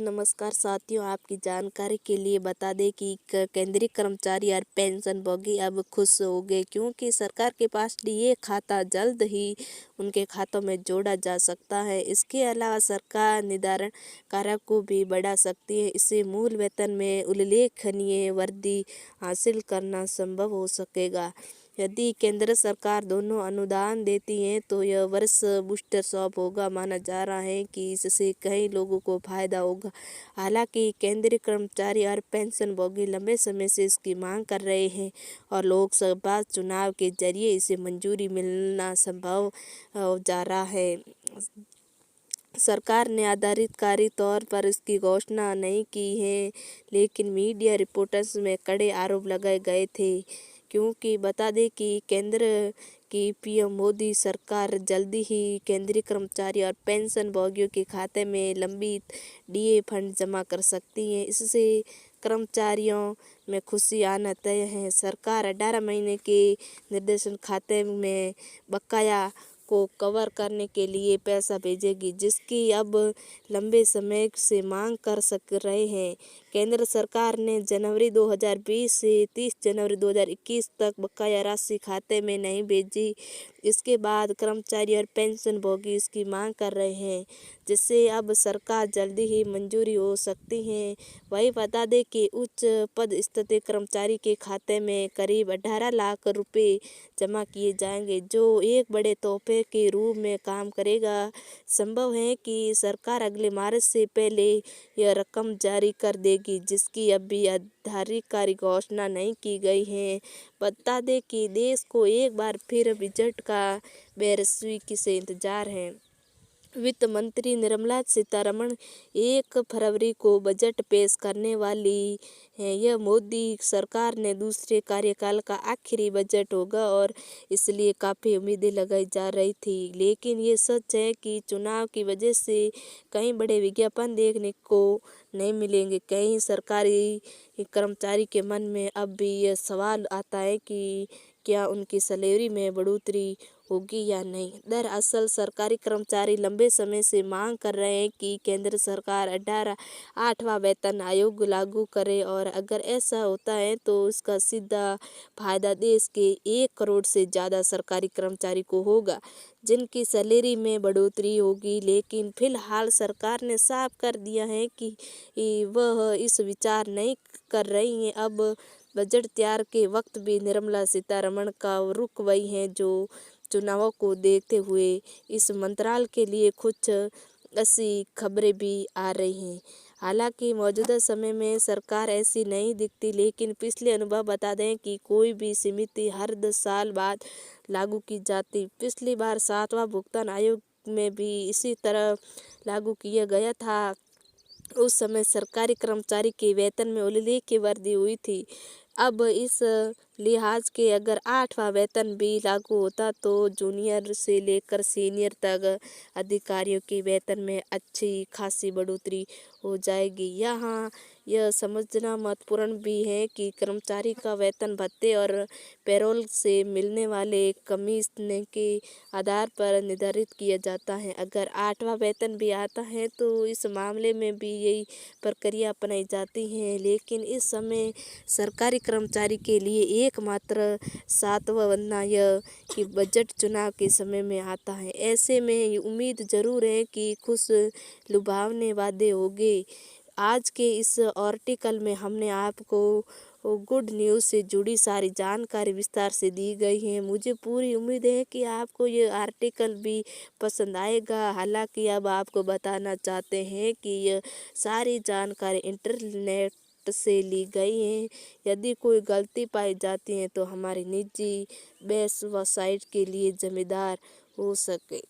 नमस्कार साथियों, आपकी जानकारी के लिए बता दें कि केंद्रीय कर्मचारी और पेंशनभोगी अब खुश हो गए, क्योंकि सरकार के पास डीए खाता जल्द ही उनके खातों में जोड़ा जा सकता है। इसके अलावा सरकार निर्धारण कारक को भी बढ़ा सकती है। इससे मूल वेतन में उल्लेखनीय वृद्धि हासिल करना संभव हो सकेगा। यदि केंद्र सरकार दोनों अनुदान देती है तो यह वर्ष बूस्टर शॉप होगा। माना जा रहा है कि इससे कई लोगों को फायदा होगा। हालांकि केंद्रीय कर्मचारी और पेंशनभोगी लंबे समय से इसकी मांग कर रहे हैं और लोकसभा चुनाव के जरिए इसे मंजूरी मिलना संभव हो जा रहा है। सरकार ने आधिकारिक तौर पर इसकी घोषणा नहीं की है, लेकिन मीडिया रिपोर्ट्स में कड़े आरोप लगाए गए थे, क्योंकि बता दें कि केंद्र की पीएम मोदी सरकार जल्दी ही केंद्रीय कर्मचारी और पेंशनभोगियों के खाते में लंबित डीए फंड जमा कर सकती है। इससे कर्मचारियों में खुशी आना तय है। सरकार 18 महीने के निर्देशन खाते में बकाया को कवर करने के लिए पैसा भेजेगी, जिसकी अब लंबे समय से मांग कर सक रहे हैं। केंद्र सरकार ने जनवरी 2020 से 30 जनवरी 2021 तक बकाया राशि खाते में नहीं भेजी। इसके बाद कर्मचारी और पेंशनभोगी इसकी मांग कर रहे हैं, जिससे अब सरकार जल्दी ही मंजूरी हो सकती है। वही बता दें कि उच्च पद स्थित कर्मचारी के खाते में करीब 18 लाख रुपए जमा किए जाएंगे, जो एक बड़े तोहफे के रूप में काम करेगा। संभव है कि सरकार अगले मार्च से पहले यह रकम जारी कर देगी, जिसकी अभी आधिकारिक घोषणा नहीं की गई है। बता दें कि देश को एक बार फिर बजट का बेसब्री से इंतजार है। वित्त मंत्री निर्मला सीतारमण 1 फरवरी को बजट पेश करने वाली हैं। यह मोदी सरकार ने दूसरे कार्यकाल का आखिरी बजट होगा और इसलिए काफ़ी उम्मीदें लगाई जा रही थी। लेकिन ये सच है कि चुनाव की वजह से कई बड़े विज्ञापन देखने को नहीं मिलेंगे। कई सरकारी कर्मचारी के मन में अब भी यह सवाल आता है कि क्या उनकी सैलरी में बढ़ोतरी होगी या नहीं। दरअसल सरकारी कर्मचारी लंबे समय से मांग कर रहे हैं कि केंद्र सरकार 8वां वेतन आयोग लागू करे, और अगर ऐसा होता है तो इसका सीधा फायदा देश के 1 करोड़ से ज़्यादा सरकारी कर्मचारी को होगा, जिनकी सैलरी में बढ़ोतरी होगी। लेकिन फिलहाल सरकार ने साफ कर दिया है कि वह इस विचार नहीं कर रही है। अब बजट तैयार के वक्त भी निर्मला सीतारमण का रुख वही है जो चुनावों को देखते हुए इस मंत्रालय के लिए कुछ ऐसी खबरें भी आ रही हैं। हालांकि मौजूदा समय में सरकार ऐसी नहीं दिखती, लेकिन पिछले अनुभव बता दें कि कोई भी समिति हर 10 साल बाद लागू की जाती। पिछली बार 7वां भुगतान आयोग में भी इसी तरह लागू किया गया था। उस समय सरकारी कर्मचारी के वेतन में उल्लेखनीय वृद्धि हुई थी। अब इस लिहाज के अगर 8वां वेतन भी लागू होता तो जूनियर से लेकर सीनियर तक अधिकारियों के वेतन में अच्छी खासी बढ़ोतरी हो जाएगी। यहाँ यह समझना महत्वपूर्ण भी है कि कर्मचारी का वेतन भत्ते और पेरोल से मिलने वाले कमीशन के आधार पर निर्धारित किया जाता है। अगर 8वां वेतन भी आता है तो इस मामले में भी यही प्रक्रिया अपनाई जाती है। लेकिन इस समय सरकारी कर्मचारी के लिए एकमात्र सांत्वना यह कि बजट चुनाव के समय में आता है। ऐसे में उम्मीद जरूर है कि खुश लुभावने वादे होंगे। आज के इस आर्टिकल में हमने आपको गुड न्यूज़ से जुड़ी सारी जानकारी विस्तार से दी गई है। मुझे पूरी उम्मीद है कि आपको ये आर्टिकल भी पसंद आएगा। हालांकि अब आपको बताना चाहते हैं कि यह सारी जानकारी इंटरनेट से ली गई है। यदि कोई गलती पाई जाती है तो हमारी निजी वेबसाइट के लिए जिम्मेदार हो सके।